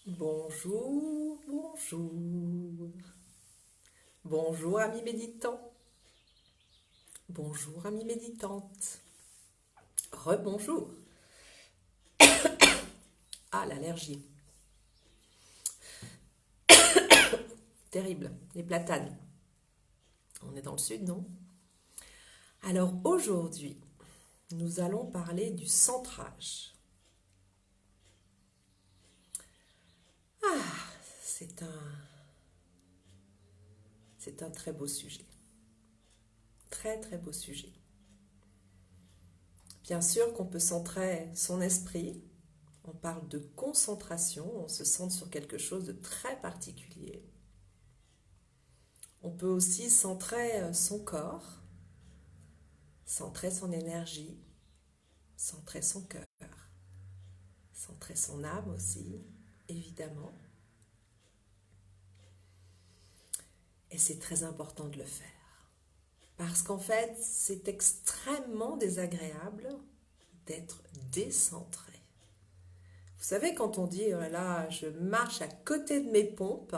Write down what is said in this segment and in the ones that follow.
Bonjour, bonjour. Bonjour amis méditants. Bonjour amis méditantes. Rebonjour. Ah, l'allergie. Terrible. Les platanes. On est dans le sud, non? Alors aujourd'hui, nous allons parler du centrage. Ah, c'est un très beau sujet. Très très beau sujet. Bien sûr qu'on peut centrer son esprit. On parle de concentration, on se centre sur quelque chose de très particulier. On peut aussi centrer son corps, centrer son énergie, centrer son cœur, centrer son âme aussi, évidemment. Et c'est très important de le faire. Parce qu'en fait, c'est extrêmement désagréable d'être décentré. Vous savez, quand on dit « oh là là, je marche à côté de mes pompes »,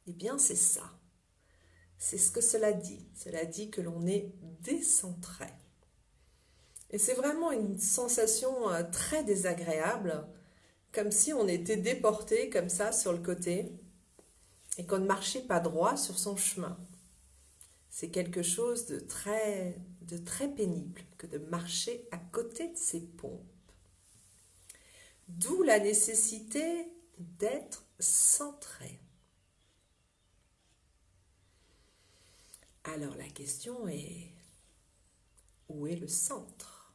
eh bien c'est ça. C'est ce que cela dit. Cela dit que l'on est décentré. Et c'est vraiment une sensation très désagréable, comme si on était déporté comme ça sur le côté et qu'on ne marchait pas droit sur son chemin. C'est quelque chose de très pénible que de marcher à côté de ses pompes. D'où la nécessité d'être centré. Alors la question est, où est le centre?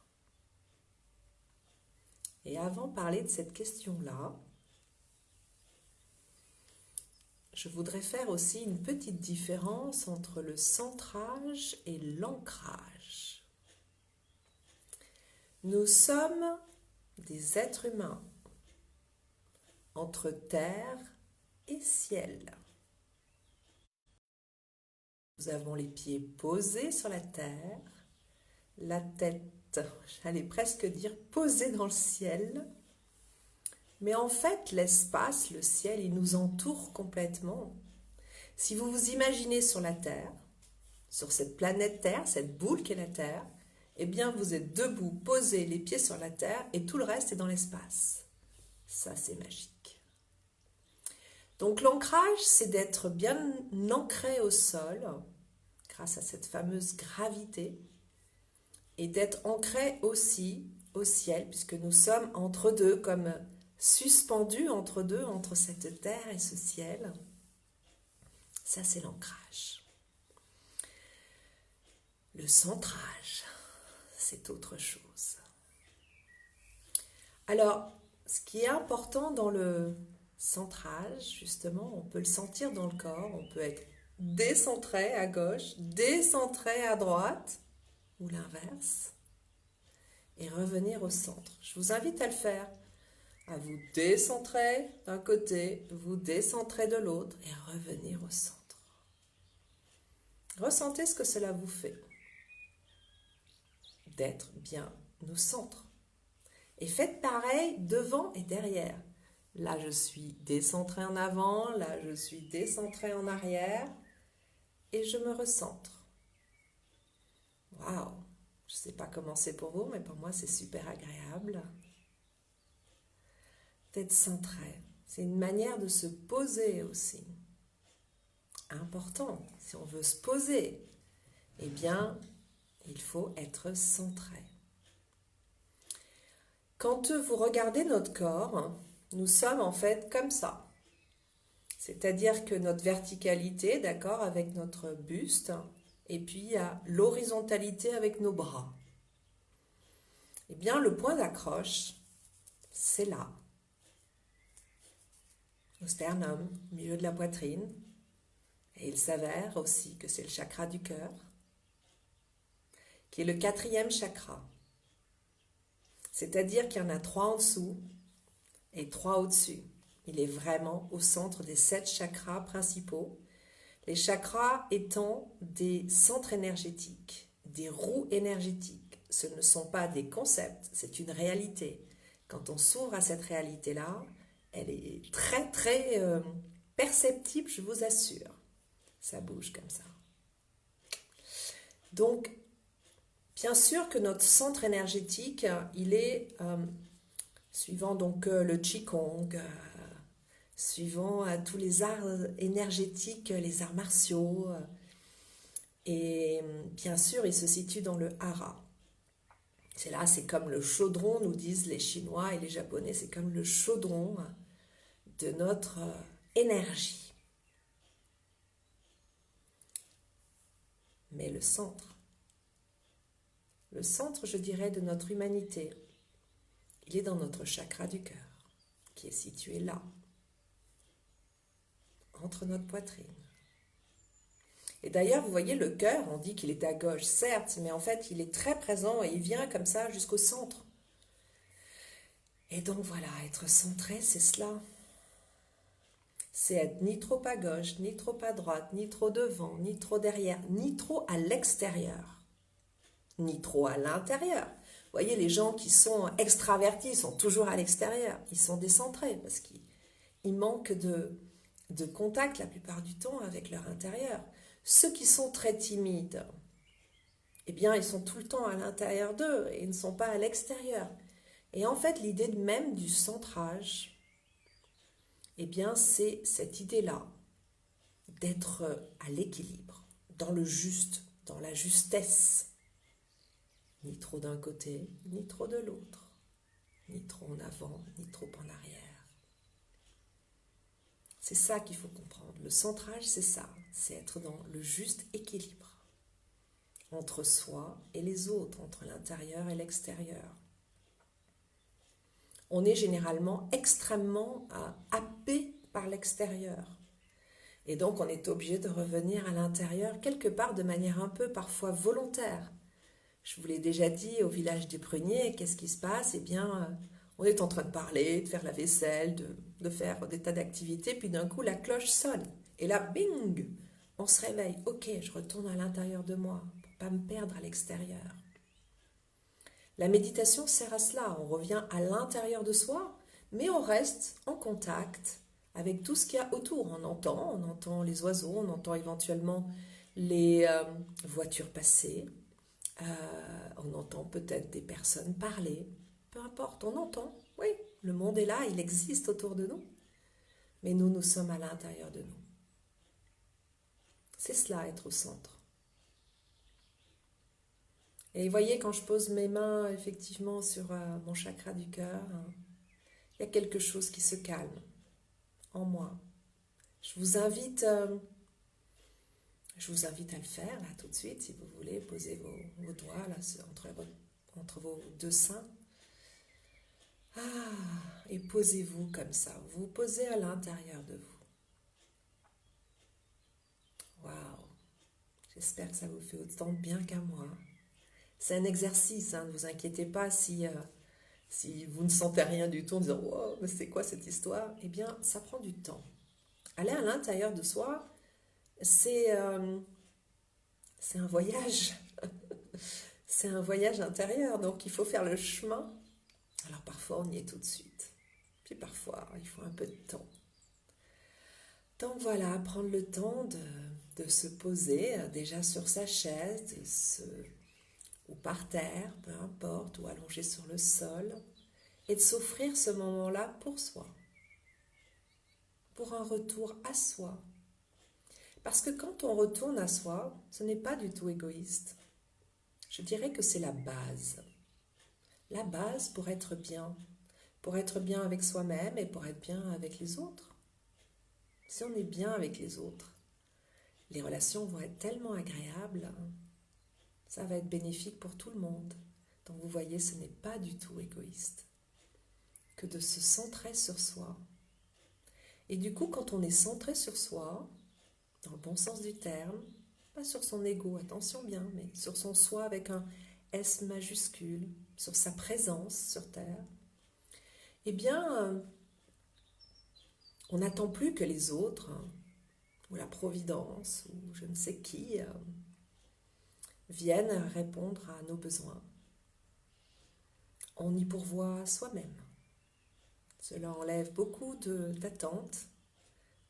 Et avant de parler de cette question-là, je voudrais faire aussi une petite différence entre le centrage et l'ancrage. Nous sommes des êtres humains entre terre et ciel. Nous avons les pieds posés sur la terre, la tête, j'allais presque dire, posée dans le ciel. Mais en fait, l'espace, le ciel, il nous entoure complètement. Si vous vous imaginez sur la Terre, sur cette planète Terre, cette boule qu'est la Terre, eh bien vous êtes debout, posés, les pieds sur la Terre, et tout le reste est dans l'espace. Ça, c'est magique. Donc l'ancrage, c'est d'être bien ancré au sol, grâce à cette fameuse gravité, et d'être ancré aussi au ciel, puisque nous sommes entre deux, comme suspendus entre deux, entre cette terre et ce ciel. Ça, c'est l'ancrage. Le centrage, c'est autre chose. Alors, ce qui est important dans le centrage, justement, on peut le sentir dans le corps, on peut être décentré à gauche, décentré à droite, ou l'inverse, et revenir au centre. Je vous invite à le faire, à vous décentrer d'un côté, vous décentrer de l'autre, et revenir au centre. Ressentez ce que cela vous fait d'être bien au centre. Et faites pareil devant et derrière. Là, je suis décentré en avant, là, je suis décentré en arrière, et je me recentre. Waouh! Je ne sais pas comment c'est pour vous, mais pour moi, c'est super agréable d'être centré. C'est une manière de se poser aussi. Important, si on veut se poser, eh bien, il faut être centré. Quand vous regardez notre corps, nous sommes en fait comme ça. C'est-à-dire que notre verticalité, d'accord, avec notre buste, et puis il y a l'horizontalité avec nos bras. Eh bien, le point d'accroche, c'est là, au sternum, au milieu de la poitrine. Et il s'avère aussi que c'est le chakra du cœur, qui est le 4e chakra. C'est-à-dire qu'il y en a 3 en dessous et 3 au-dessus. Il est vraiment au centre des 7 chakras principaux. Les chakras étant des centres énergétiques, des roues énergétiques. Ce ne sont pas des concepts, c'est une réalité. Quand on s'ouvre à cette réalité-là, Elle est très très perceptible, je vous assure. Ça bouge comme ça. Donc, bien sûr que notre centre énergétique, il est, suivant donc le Qigong, suivant tous les arts énergétiques, les arts martiaux, et bien sûr, il se situe dans le hara. C'est là, c'est comme le chaudron, nous disent les Chinois et les Japonais, c'est comme le chaudron de notre énergie. Mais le centre, je dirais, de notre humanité, il est dans notre chakra du cœur, qui est situé là, entre notre poitrine. Et d'ailleurs, vous voyez, le cœur, on dit qu'il est à gauche, certes, mais en fait, il est très présent et il vient comme ça jusqu'au centre. Et donc voilà, être centré, c'est cela. C'est être ni trop à gauche, ni trop à droite, ni trop devant, ni trop derrière, ni trop à l'extérieur, ni trop à l'intérieur. Vous voyez, les gens qui sont extravertis sont toujours à l'extérieur. Ils sont décentrés parce qu'ils manquent de contact la plupart du temps avec leur intérieur. Ceux qui sont très timides, eh bien, ils sont tout le temps à l'intérieur d'eux et ils ne sont pas à l'extérieur. Et en fait, l'idée même du centrage, eh bien, c'est cette idée-là d'être à l'équilibre, dans le juste, dans la justesse. Ni trop d'un côté, ni trop de l'autre. Ni trop en avant, ni trop en arrière. C'est ça qu'il faut comprendre. Le centrage, c'est ça. C'est être dans le juste équilibre entre soi et les autres, entre l'intérieur et l'extérieur. On est généralement extrêmement happé par l'extérieur. Et donc, on est obligé de revenir à l'intérieur, quelque part de manière un peu parfois volontaire. Je vous l'ai déjà dit, au village des Pruniers, qu'est-ce qui se passe? Eh bien, on est en train de parler, de faire la vaisselle, de faire des tas d'activités, puis d'un coup, la cloche sonne. Et là, bing, on se réveille. Ok, je retourne à l'intérieur de moi, pour ne pas me perdre à l'extérieur. La méditation sert à cela. On revient à l'intérieur de soi, mais on reste en contact avec tout ce qu'il y a autour. On entend les oiseaux, on entend éventuellement les voitures passer. On entend peut-être des personnes parler, peu importe, on entend, oui, le monde est là, il existe autour de nous, mais nous sommes à l'intérieur de nous. C'est cela, être au centre. Et vous voyez, quand je pose mes mains effectivement sur mon chakra du cœur, il y a quelque chose qui se calme en moi. Je vous invite à le faire là tout de suite, si vous voulez, posez vos doigts là, entre vos deux seins. Et posez-vous comme ça. Vous vous posez à l'intérieur de vous. Waouh! J'espère que ça vous fait autant de bien qu'à moi. C'est un exercice, ne vous inquiétez pas si vous ne sentez rien du tout en disant wow, mais c'est quoi cette histoire? Eh bien, ça prend du temps. Aller à l'intérieur de soi, c'est un voyage. C'est un voyage intérieur, donc il faut faire le chemin. Alors parfois, on y est tout de suite. Puis parfois, il faut un peu de temps. Donc voilà, prendre le temps de se poser déjà sur sa chaise, ou par terre, peu importe, ou allongé sur le sol, et de s'offrir ce moment-là pour soi, pour un retour à soi. Parce que quand on retourne à soi, ce n'est pas du tout égoïste. Je dirais que c'est la base. La base pour être bien avec soi-même et pour être bien avec les autres. Si on est bien avec les autres, les relations vont être tellement agréables, ça va être bénéfique pour tout le monde. Donc vous voyez, ce n'est pas du tout égoïste que de se centrer sur soi. Et du coup, quand on est centré sur soi, dans le bon sens du terme, pas sur son ego, attention bien, mais sur son soi avec un S majuscule, sur sa présence sur Terre, eh bien, on n'attend plus que les autres, ou la Providence, ou je ne sais qui, viennent répondre à nos besoins. On y pourvoit soi-même. Cela enlève beaucoup d'attentes,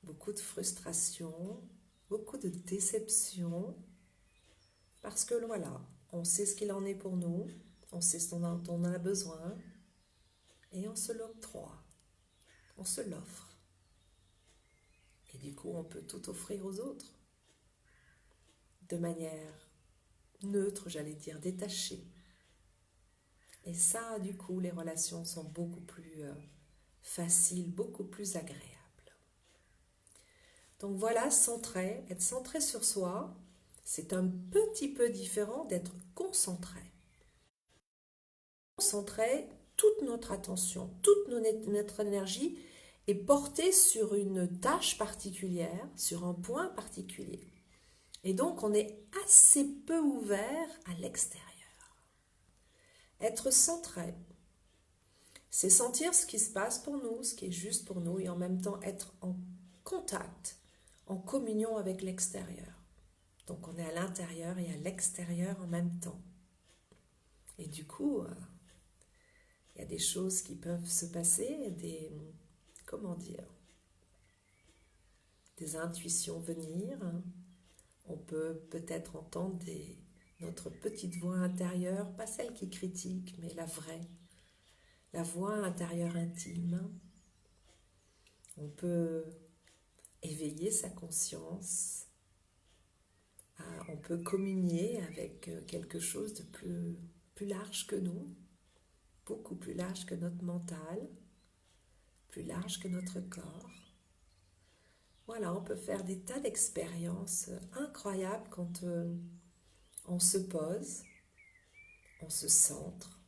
beaucoup de frustration, beaucoup de déception, parce que voilà, on sait ce qu'il en est pour nous, on sait ce dont on a besoin, et on se l'octroie, on se l'offre. Et du coup, on peut tout offrir aux autres, de manière neutre, j'allais dire, détachée. Et ça, du coup, les relations sont beaucoup plus faciles, beaucoup plus agréables. Donc voilà, être centré sur soi, c'est un petit peu différent d'être concentré. Concentré, toute notre attention, toute notre énergie est portée sur une tâche particulière, sur un point particulier. Et donc, on est assez peu ouvert à l'extérieur. Être centré, c'est sentir ce qui se passe pour nous, ce qui est juste pour nous, et en même temps être en contact, en communion avec l'extérieur. Donc on est à l'intérieur et à l'extérieur en même temps. Et du coup, il y a des choses qui peuvent se passer, comment dire, des intuitions venir. On peut peut-être entendre notre petite voix intérieure, pas celle qui critique, mais la vraie, la voix intérieure intime. On peut éveiller sa conscience. On peut communier avec quelque chose de plus large que nous, beaucoup plus large que notre mental, plus large que notre corps. Voilà, on peut faire des tas d'expériences incroyables quand on se pose, on se centre,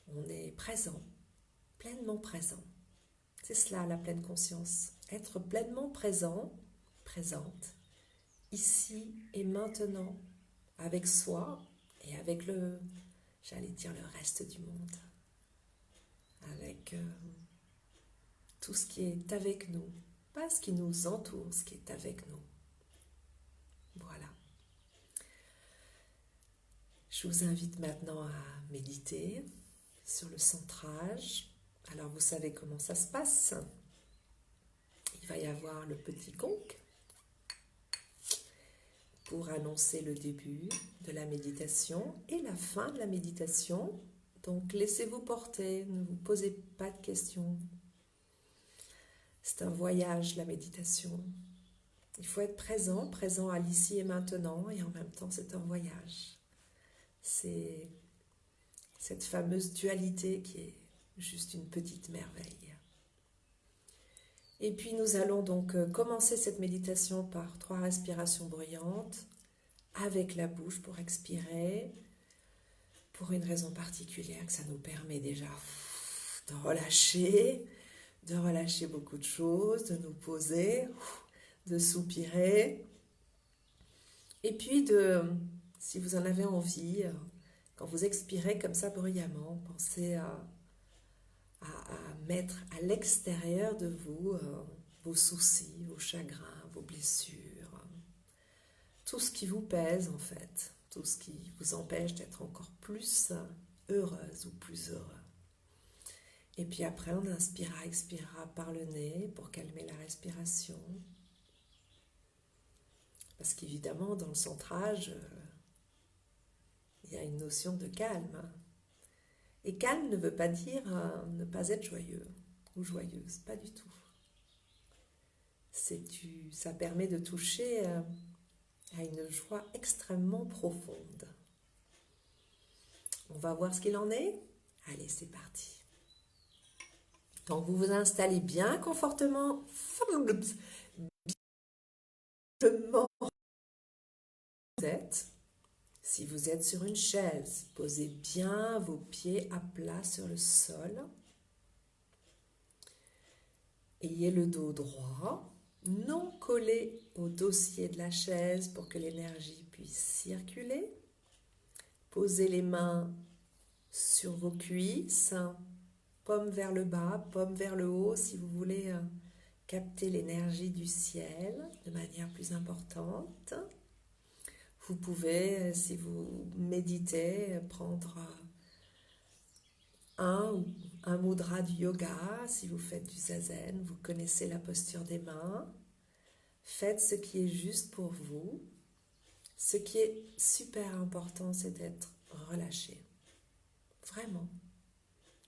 on est présent, pleinement présent. C'est cela la pleine conscience. Être pleinement présent, présente, ici et maintenant, avec soi et avec j'allais dire le reste du monde, avec tout ce qui est avec nous, pas ce qui nous entoure, ce qui est avec nous. Voilà. Je vous invite maintenant à méditer sur le centrage. Alors vous savez comment ça se passe. Il va y avoir le petit gong pour annoncer le début de la méditation et la fin de la méditation. Donc laissez-vous porter, ne vous posez pas de questions. C'est un voyage, la méditation. Il faut être présent, présent à l'ici et maintenant, et en même temps c'est un voyage. C'est cette fameuse dualité qui est juste une petite merveille. Et puis nous allons donc commencer cette méditation par 3 respirations bruyantes, avec la bouche pour expirer, pour une raison particulière que ça nous permet déjà de relâcher beaucoup de choses, de nous poser, de soupirer. Et puis, si vous en avez envie, quand vous expirez comme ça bruyamment, pensez à mettre à l'extérieur de vous vos soucis, vos chagrins, vos blessures, tout ce qui vous pèse en fait, tout ce qui vous empêche d'être encore plus heureuse ou plus heureux. Et puis après, on inspirera, expirera par le nez pour calmer la respiration. Parce qu'évidemment, dans le centrage, il y a une notion de calme. Et calme ne veut pas dire ne pas être joyeux ou joyeuse, pas du tout. Ça permet de toucher à une joie extrêmement profonde. On va voir ce qu'il en est. Allez, c'est parti. Donc vous vous installez bien confortablement. Si vous êtes sur une chaise, posez bien vos pieds à plat sur le sol. Ayez le dos droit, non collé au dossier de la chaise pour que l'énergie puisse circuler. Posez les mains sur vos cuisses, paume vers le bas, paume vers le haut si vous voulez capter l'énergie du ciel de manière plus importante. Vous pouvez, si vous méditez, prendre un mudra du yoga. Si vous faites du zazen, vous connaissez la posture des mains. Faites ce qui est juste pour vous. Ce qui est super important, c'est d'être relâché. Vraiment.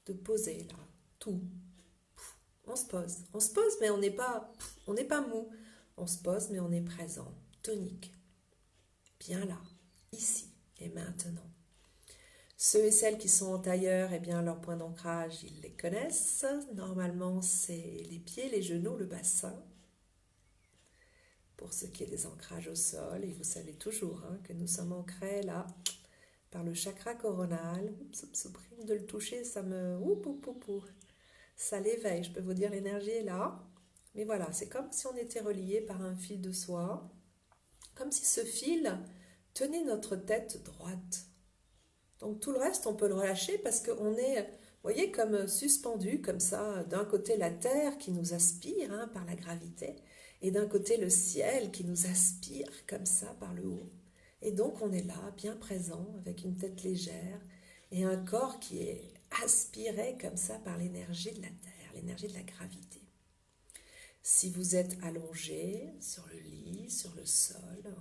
De poser là, tout. On se pose, mais on n'est pas mou. On se pose, mais on est présent, tonique. Bien là, ici et maintenant. Ceux et celles qui sont en tailleur, eh bien, leur point d'ancrage, ils les connaissent. Normalement, c'est les pieds, les genoux, le bassin. Pour ce qui est des ancrages au sol, et vous savez toujours que nous sommes ancrés là, par le chakra coronal. Rien de le toucher, ça me... Ça l'éveille, je peux vous dire, l'énergie est là. Mais voilà, c'est comme si on était relié par un fil de soie. Comme si ce fil tenait notre tête droite. Donc tout le reste, on peut le relâcher parce qu'on est, vous voyez, comme suspendu, comme ça, d'un côté la terre qui nous aspire par la gravité, et d'un côté le ciel qui nous aspire comme ça par le haut. Et donc on est là, bien présent, avec une tête légère, et un corps qui est aspiré comme ça par l'énergie de la terre, l'énergie de la gravité. Si vous êtes allongé sur le lit, sur le sol,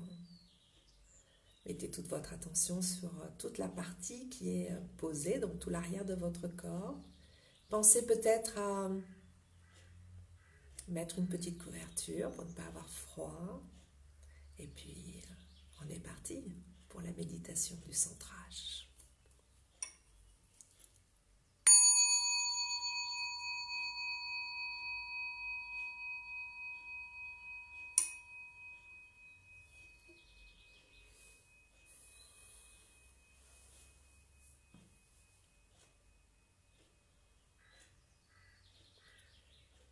mettez toute votre attention sur toute la partie qui est posée, donc tout l'arrière de votre corps. Pensez peut-être à mettre une petite couverture pour ne pas avoir froid. Et puis, on est parti pour la méditation du centrage.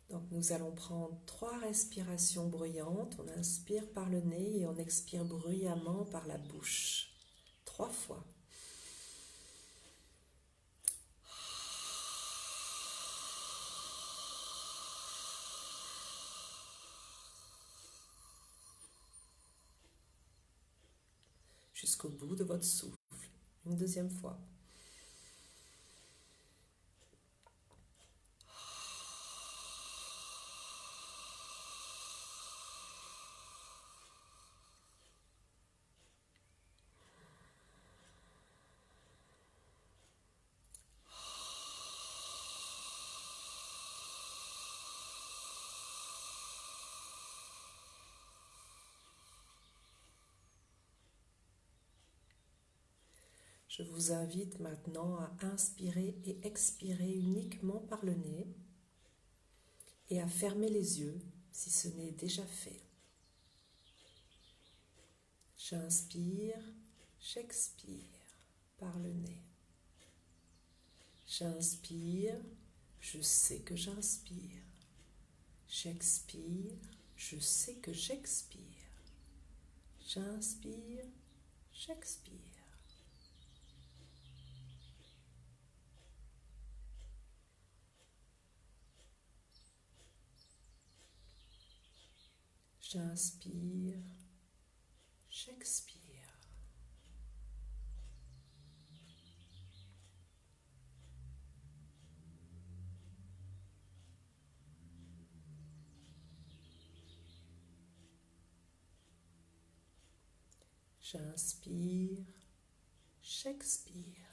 Donc nous allons prendre 3 respirations bruyantes. On inspire par le nez et on expire bruyamment par la bouche. 3 fois. Jusqu'au bout de votre souffle. Une deuxième fois. Je vous invite maintenant à inspirer et expirer uniquement par le nez et à fermer les yeux si ce n'est déjà fait. J'inspire, j'expire par le nez. J'inspire, je sais que j'inspire. J'expire, je sais que j'expire. J'inspire, j'expire. J'inspire, j'expire. J'inspire, j'expire.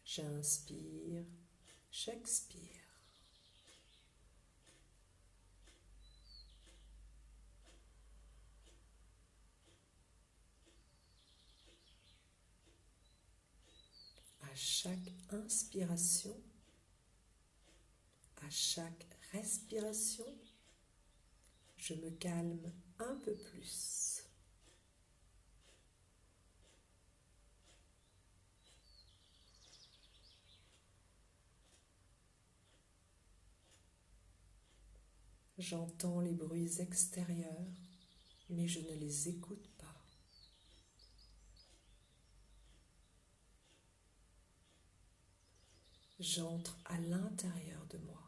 J'inspire, j'expire. À chaque inspiration, à chaque respiration, je me calme un peu plus. J'entends les bruits extérieurs, mais je ne les écoute pas. J'entre à l'intérieur de moi.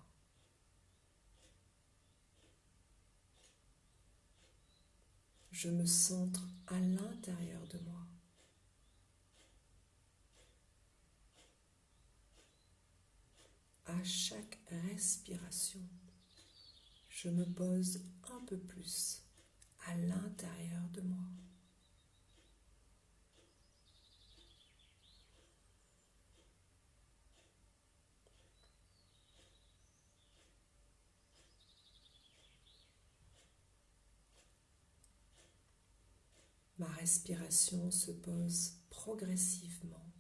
je me centre à l'intérieur de moi. À chaque respiration, je me pose un peu plus à l'intérieur de moi. Ma respiration se pose progressivement.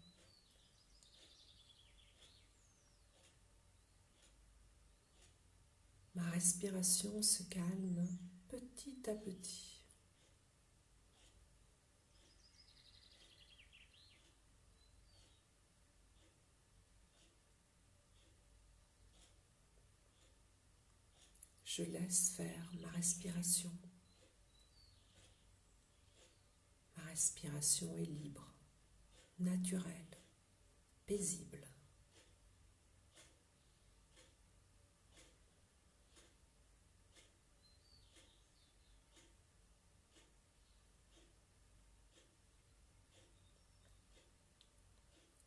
Ma respiration se calme petit à petit. Je laisse faire ma respiration. Ma respiration est libre, naturelle, paisible.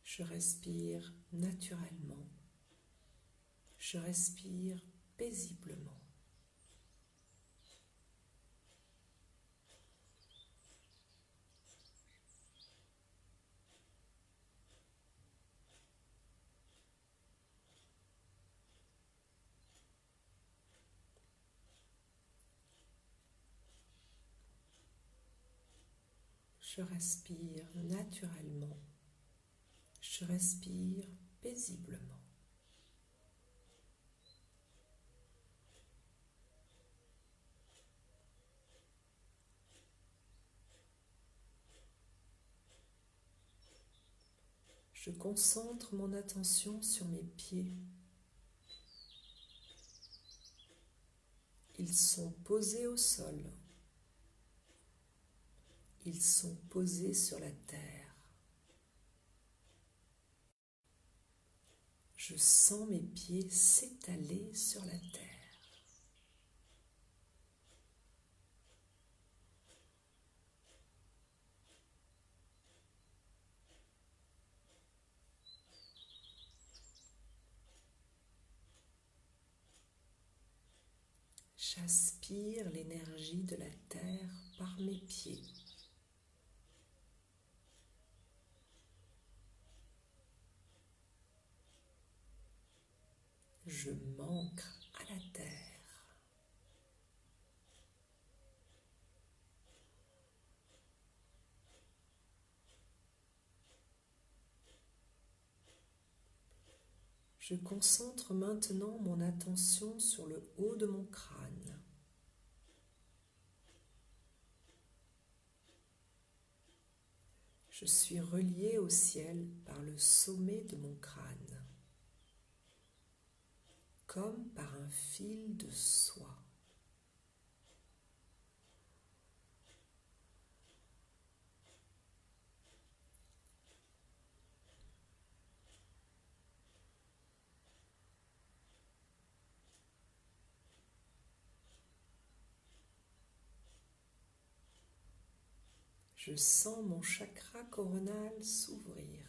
Je respire naturellement. Je respire paisiblement. Je respire naturellement. Je respire paisiblement. Je concentre mon attention sur mes pieds. Ils sont posés au sol. Ils sont posés sur la terre. Je sens mes pieds s'étaler sur la terre. J'aspire l'énergie de la terre par mes pieds. Je m'ancre à la terre. Je concentre maintenant mon attention sur le haut de mon crâne. Je suis relié au ciel par le sommet de mon crâne, comme par un fil de soie. Je sens mon chakra coronal s'ouvrir.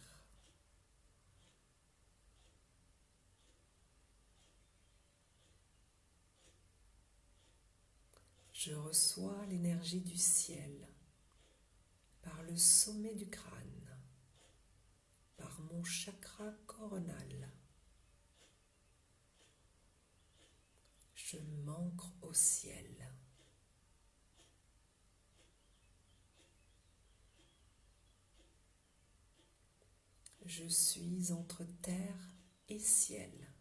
Je reçois l'énergie du ciel par le sommet du crâne, par mon chakra coronal. Je m'ancre au ciel. Je suis entre terre et ciel,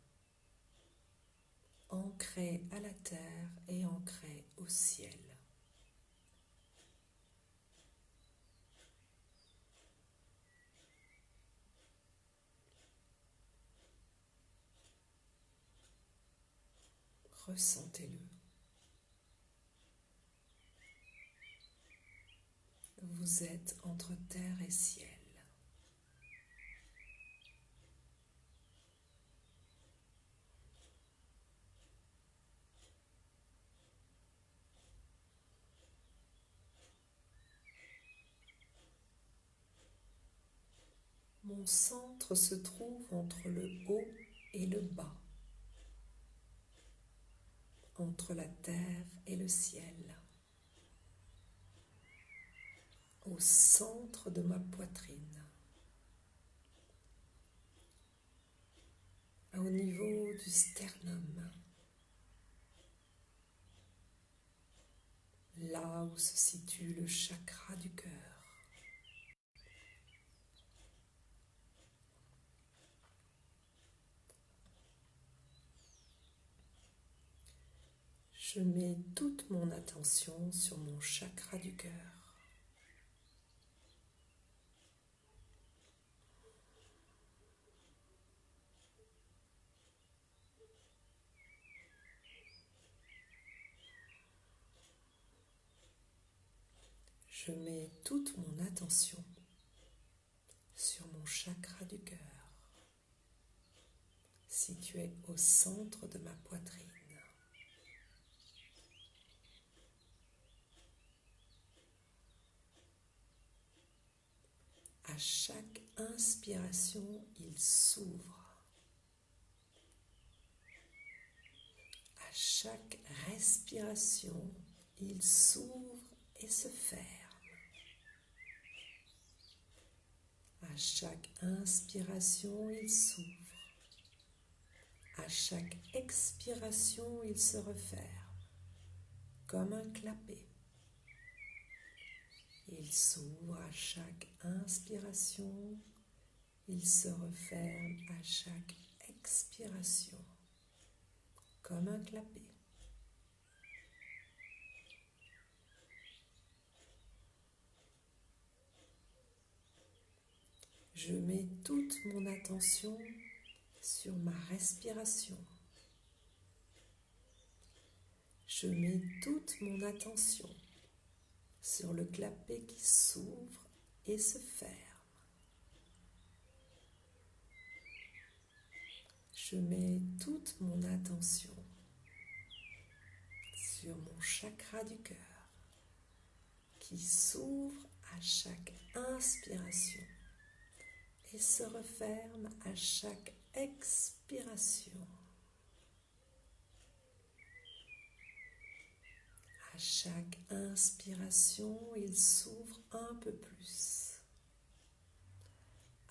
ancré à la terre et ancré au ciel. Ressentez-le. Vous êtes entre terre et ciel. Mon centre se trouve entre le haut et le bas, entre la terre et le ciel, au centre de ma poitrine, au niveau du sternum, là où se situe le chakra du cœur. Je mets toute mon attention sur mon chakra du cœur. Je mets toute mon attention sur mon chakra du cœur, situé au centre de ma poitrine. À chaque inspiration, il s'ouvre. À chaque respiration, il s'ouvre et se ferme. À chaque inspiration, il s'ouvre. À chaque expiration, il se referme, comme un clapet. Il s'ouvre à chaque inspiration, il se referme à chaque expiration, comme un clapet. Je mets toute mon attention sur ma respiration. Je mets toute mon attention sur le clapet qui s'ouvre et se ferme. Je mets toute mon attention sur mon chakra du cœur qui s'ouvre à chaque inspiration et se referme à chaque expiration. À chaque inspiration, il s'ouvre un peu plus.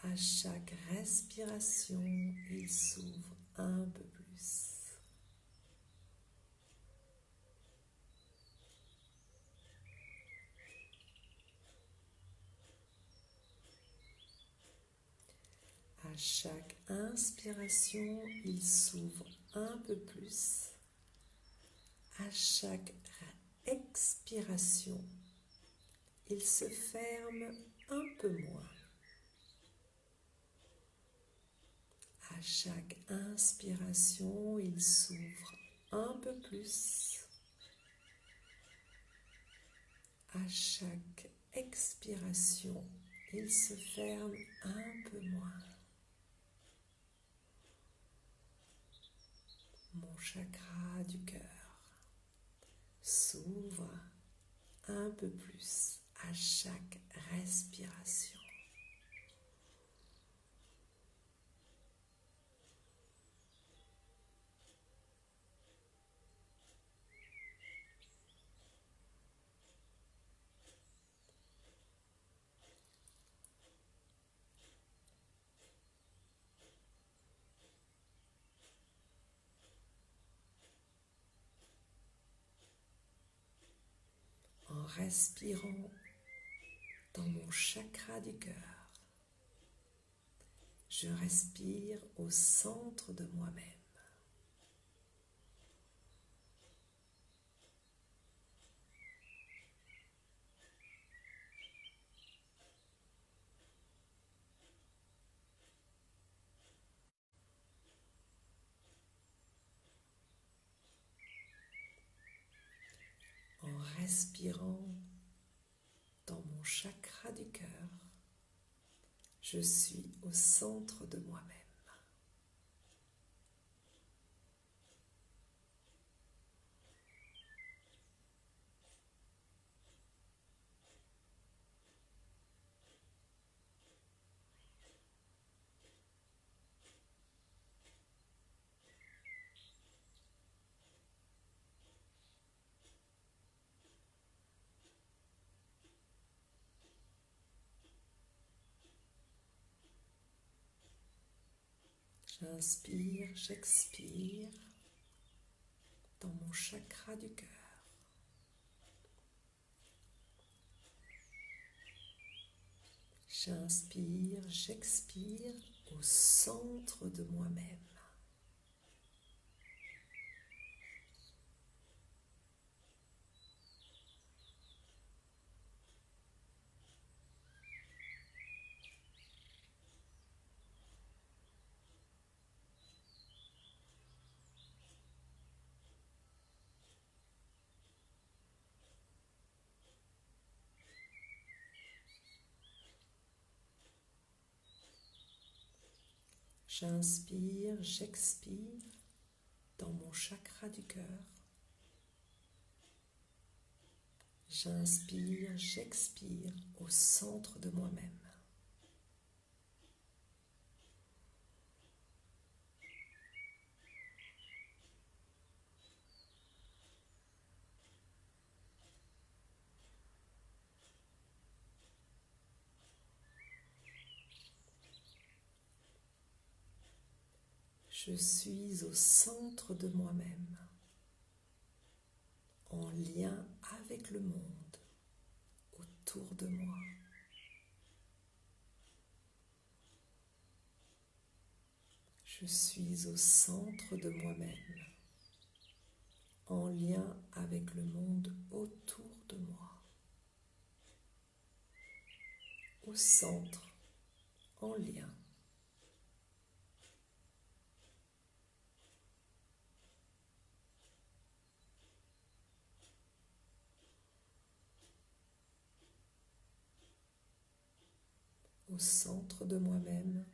À chaque respiration, il s'ouvre un peu plus. À chaque inspiration, il s'ouvre un peu plus. À chaque expiration, il se ferme un peu moins. À chaque inspiration, il s'ouvre un peu plus. À chaque expiration, il se ferme un peu moins. Mon chakra du cœur s'ouvre un peu plus à chaque respiration. En respirant dans mon chakra du cœur, je respire au centre de moi-même. En respirant dans mon chakra du cœur, je suis au centre de moi-même. J'inspire, j'expire dans mon chakra du cœur. J'inspire, j'expire au centre de moi-même. J'inspire, j'expire dans mon chakra du cœur. J'inspire, j'expire au centre de moi-même. Je suis au centre de moi-même, en lien avec le monde autour de moi. Je suis au centre de moi-même, en lien avec le monde autour de moi. Au centre, en lien. Au centre de moi-même,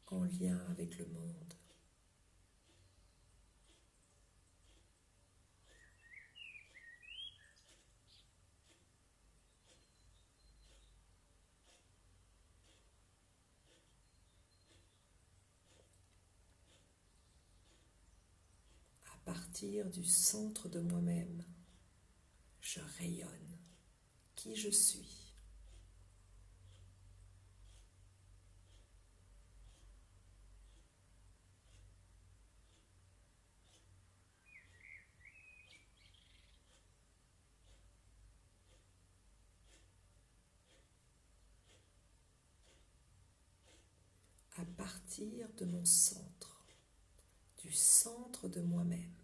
en lien avec le monde. À partir du centre de moi-même, je rayonne qui je suis. À partir de mon centre, du centre de moi-même,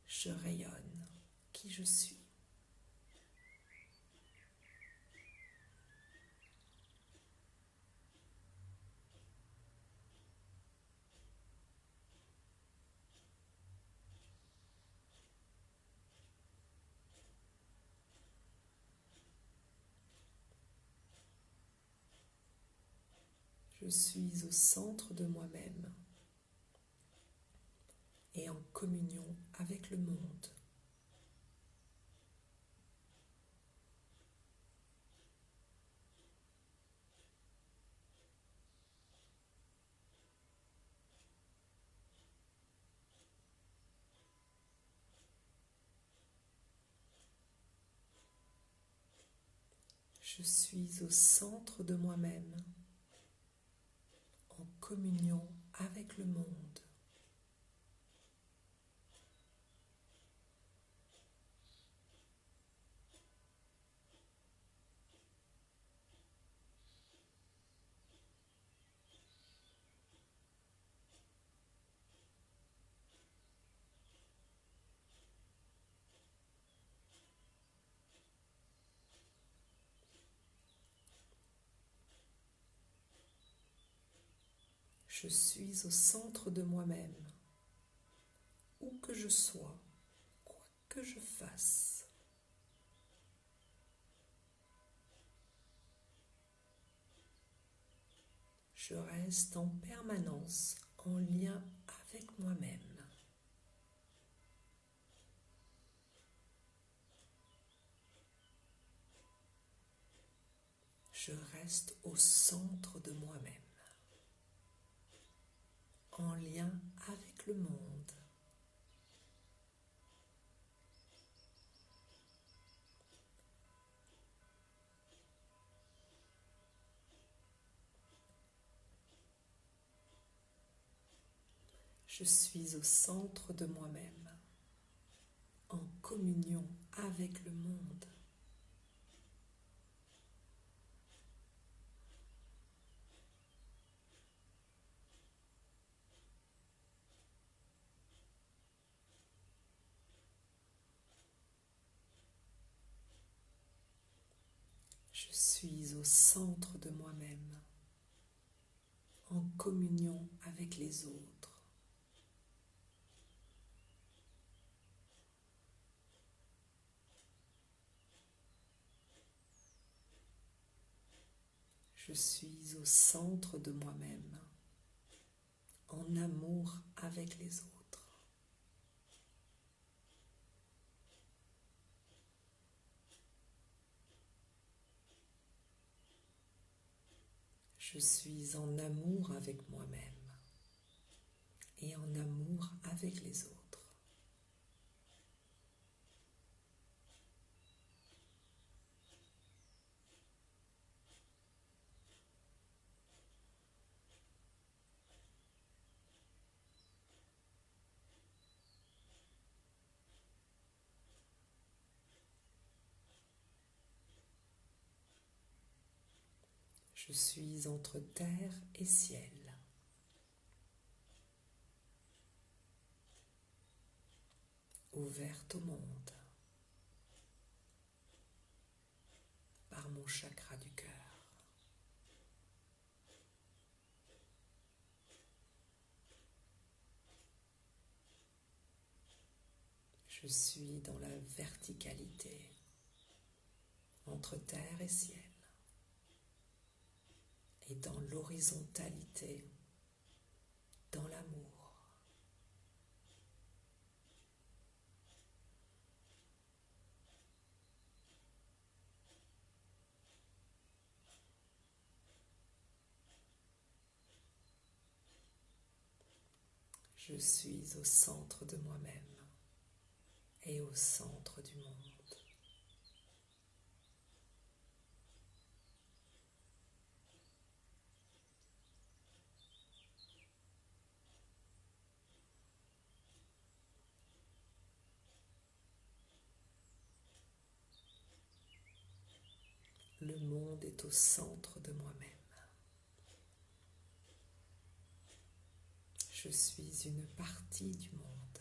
je rayonne qui je suis. Je suis au centre de moi-même et en communion avec le monde. Je suis au centre de moi-même en communion avec le monde. Je suis au centre de moi-même, où que je sois, quoi que je fasse. Je reste en permanence en lien avec moi-même. Je reste au centre de moi-même, en lien avec le monde. Je suis au centre de moi-même, en communion avec le monde. Je suis au centre de moi-même, en communion avec les autres. Je suis au centre de moi-même, en amour avec les autres. Je suis en amour avec moi-même et en amour avec les autres. Je suis entre terre et ciel, ouverte au monde par mon chakra du cœur. Je suis dans la verticalité, entre terre et ciel, et dans l'horizontalité, dans l'amour. Je suis au centre de moi-même et au centre du monde. Le monde est au centre de moi-même. Je suis une partie du monde.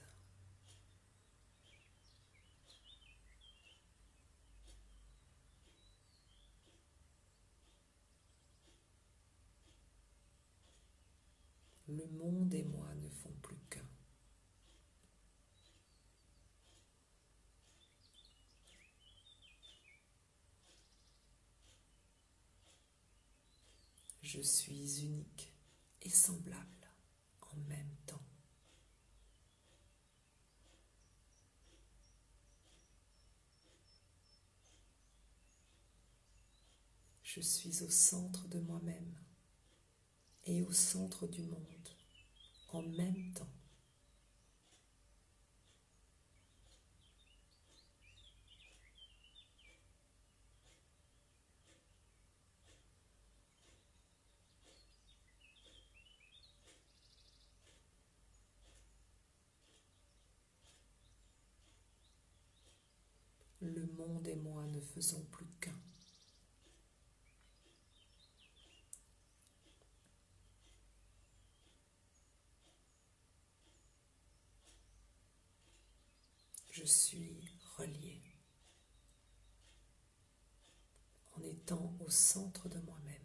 Le monde et moi ne font plus qu'un. Je suis unique et semblable en même temps. Je suis au centre de moi-même et au centre du monde en même temps. Le monde et moi ne faisons plus qu'un. Je suis relié en étant au centre de moi-même.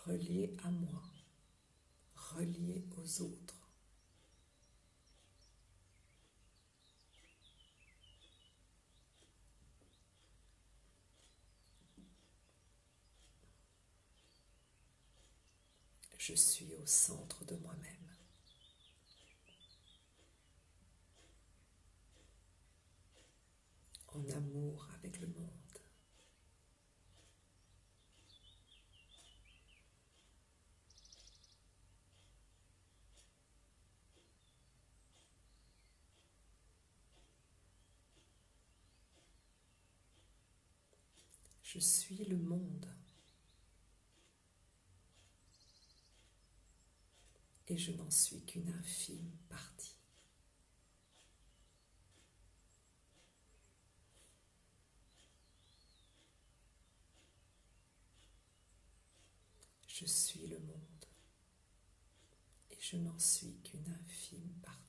Relié à moi, relié aux autres. Je suis au centre de moi-même. En amour avec le monde. Je suis le monde. Et je n'en suis qu'une infime partie. Je suis le monde. Et je n'en suis qu'une infime partie.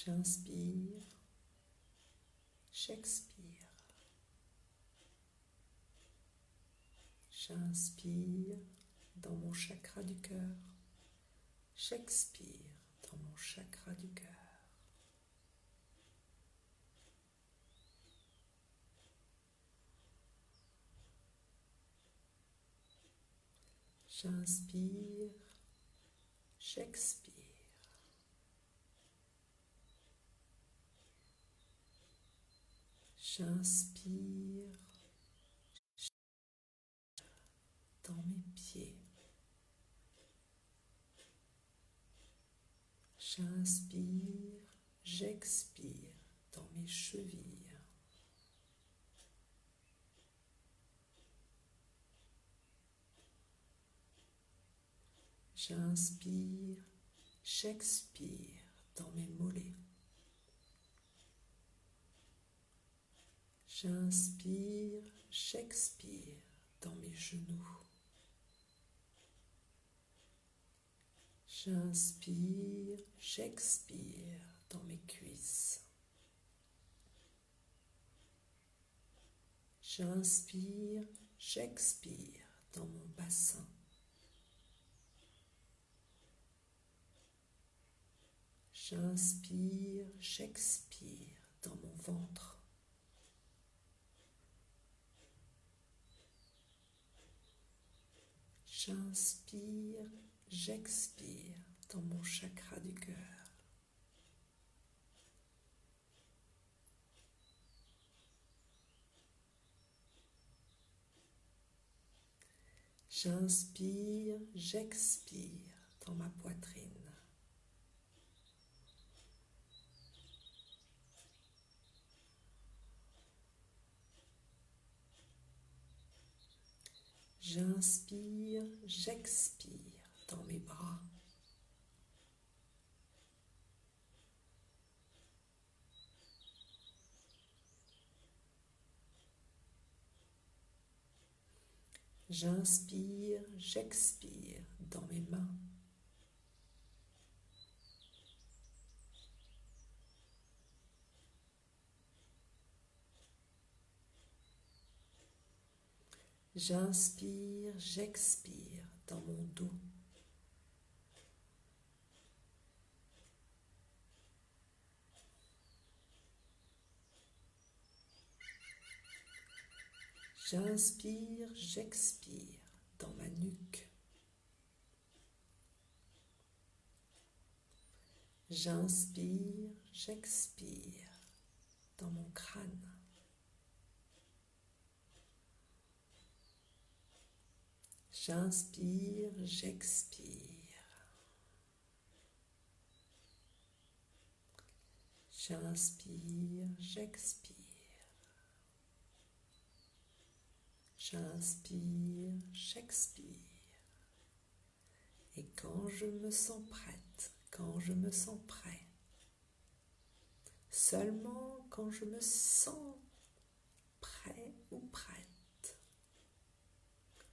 J'inspire, j'expire. J'inspire dans mon chakra du cœur. J'expire dans mon chakra du cœur. J'inspire, j'expire. J'inspire dans mes pieds. J'inspire, j'expire dans mes chevilles. J'inspire, j'expire dans mes mollets. J'inspire, j'expire dans mes genoux. J'inspire, j'expire dans mes cuisses. J'inspire, j'expire dans mon bassin. J'inspire, j'expire dans mon ventre. J'inspire, j'expire dans mon chakra du cœur. J'inspire, j'expire dans ma poitrine. J'inspire, j'expire dans mes bras. J'inspire, j'expire dans mes mains. J'inspire, j'expire dans mon dos. J'inspire, j'expire dans ma nuque. J'inspire, j'expire dans mon crâne. J'inspire, j'expire. J'inspire, j'expire. J'inspire, j'expire. Et quand je me sens prête, quand je me sens prêt, seulement quand je me sens prêt ou prête,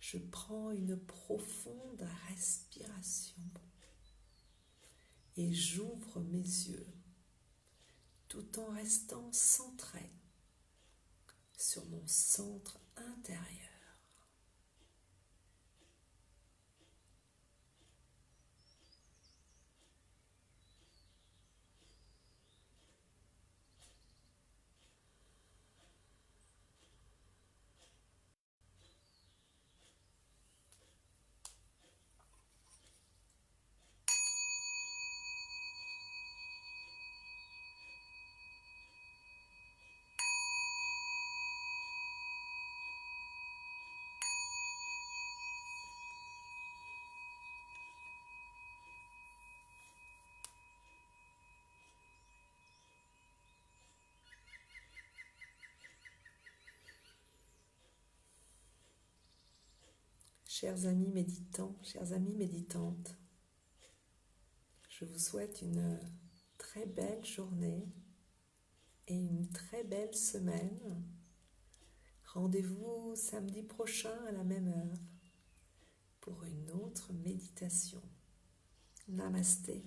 je prends une profonde respiration et j'ouvre mes yeux tout en restant centré sur mon centre intérieur. Chers amis méditants, chères amies méditantes, je vous souhaite une très belle journée et une très belle semaine. Rendez-vous samedi prochain à la même heure pour une autre méditation. Namasté.